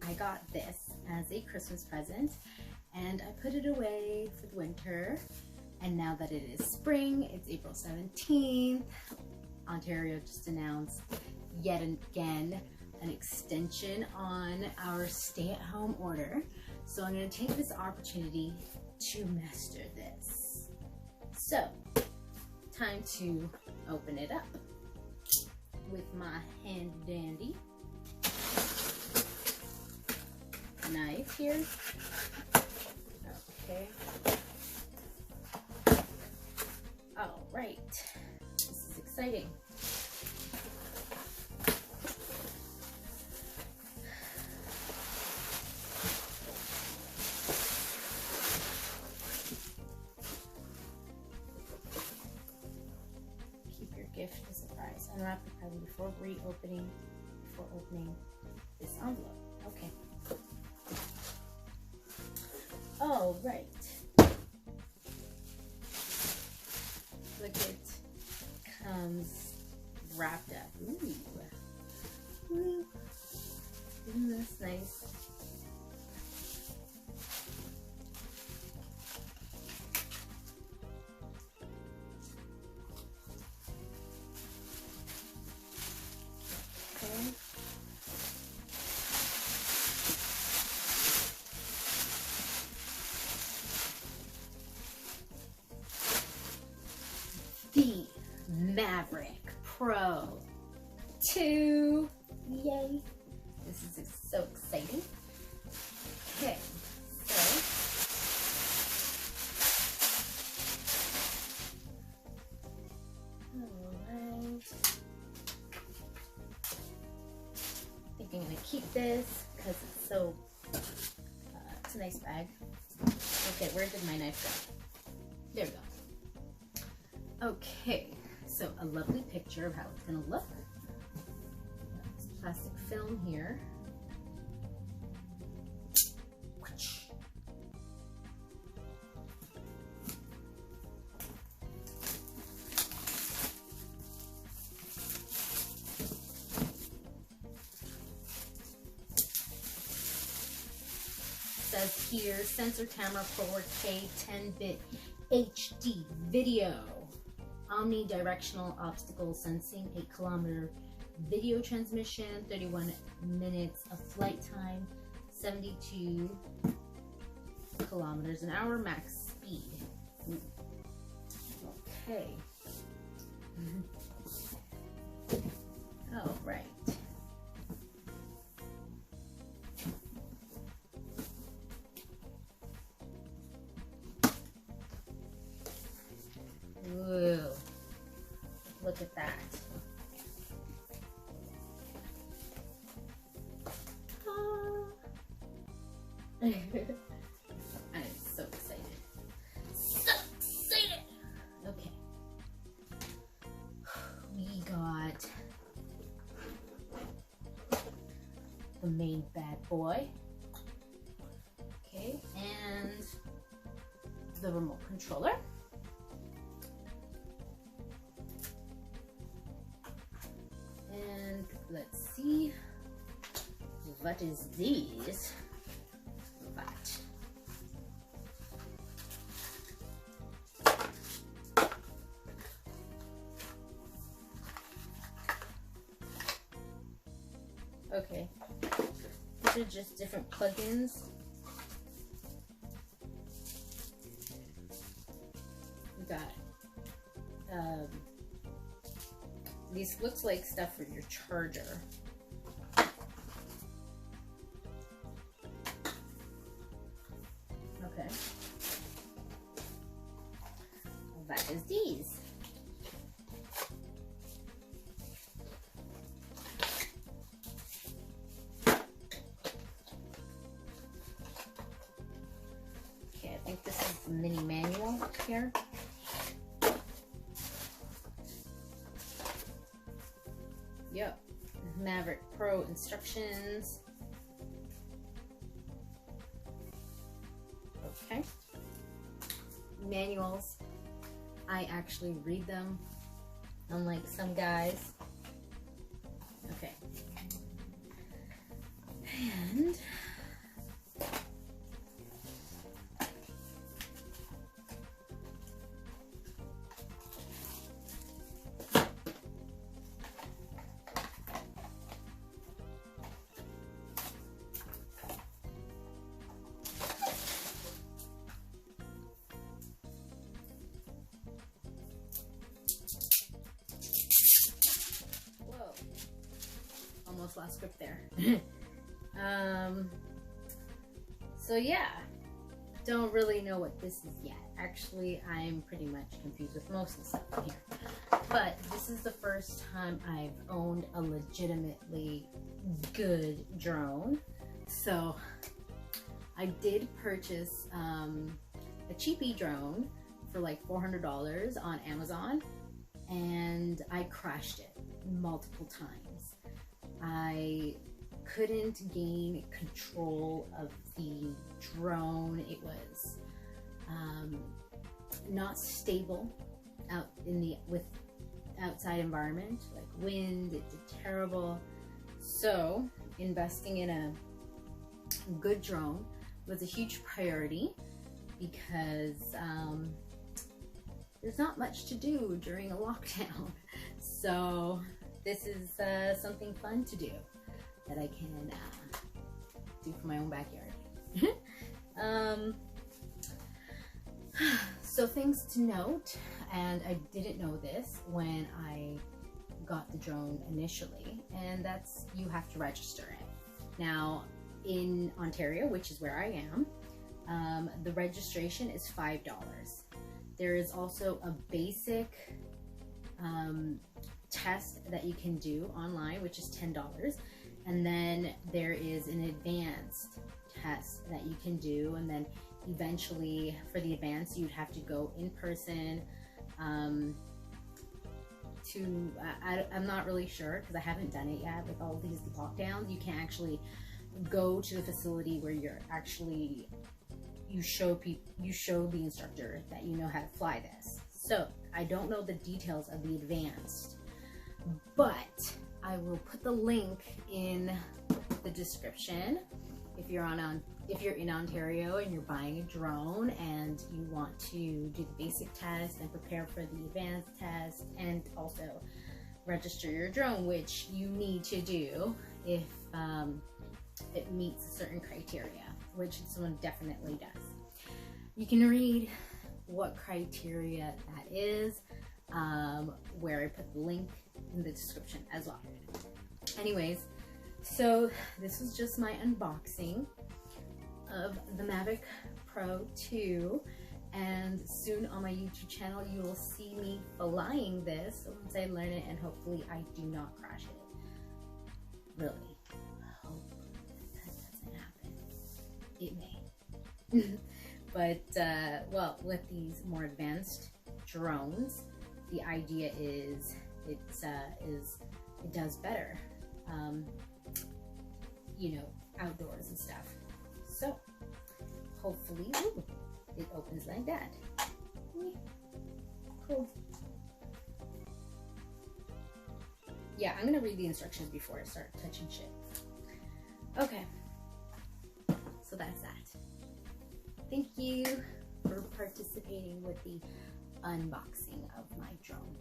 I got this as a Christmas present and I put it away for the winter. And now that it is spring, it's April 17th, Ontario just announced yet again an extension on our stay-at-home order. So I'm going to take this opportunity to master this. So, time to open it up with my handy dandy knife here. Okay. All right. This is exciting. Gift a surprise. Unwrap the present before opening this envelope. Okay. All right. Look, it comes wrapped up. Ooh. Ooh. Isn't this nice? Dji Mavic Pro 2. Yay. This is so exciting. Okay, so alright. I think I'm gonna keep this because it's so it's a nice bag. Okay, where did my knife go? There we go. Okay, so a lovely picture of how it's gonna look. This plastic film here. Says here, sensor camera 4K 10-bit HD video. Omnidirectional obstacle sensing, 8 kilometer video transmission, 31 minutes of flight time, 72 kilometers an hour max speed. Okay. All right. Ooh, look at that. I'm so excited. So excited. Okay. We got the main bad boy. Okay, and the remote controller. And let's see, what is this? That. Okay, these are just different plugins. We got these looks like stuff for your charger. Okay. Well, that is these. Okay, I think this is the mini manual here. Yep, Mavic Pro instructions. Okay. Manuals. I actually read them, unlike some guys. Okay. And almost lost script there. So yeah, don't really know what this is yet. Actually, I'm pretty much confused with most of the stuff in here. But this is the first time I've owned a legitimately good drone. So I did purchase a cheapy drone for like $400 on Amazon, and I crashed it multiple times. I couldn't gain control of the drone. It was not stable out in the outside environment, like wind. It did terrible. So investing in a good drone was a huge priority, because there's not much to do during a lockdown. So this is something fun to do that I can do for my own backyard. So things to note, and I didn't know this when I got the drone initially, and that's you have to register it. Now in Ontario, which is where I am, the registration is $5. There is also a basic test that you can do online, which is $10. And then there is an advanced test that you can do. And then eventually for the advanced, you'd have to go in person I'm not really sure because I haven't done it yet with all these lockdowns. You can't actually go to the facility where you're actually, you show the instructor that you know how to fly this. So I don't know the details of the advanced, but I will put the link in the description. If you're in Ontario and you're buying a drone and you want to do the basic test and prepare for the advanced test, and also register your drone, which you need to do if it meets a certain criteria, which this one definitely does. You can read what criteria that is, where I put the link in the description as well. Anyways, so this was just my unboxing of the Mavic Pro 2, and soon on my YouTube channel you will see me flying this once I learn it, and hopefully I do not crash it. Really, I hope that doesn't happen. It may. But well, with these more advanced drones, the idea is it does better, you know, outdoors and stuff. So hopefully, ooh, it opens like that. Cool. Yeah, I'm gonna read the instructions before I start touching shit. Okay, so that's that. Thank you for participating with the unboxing of my drone.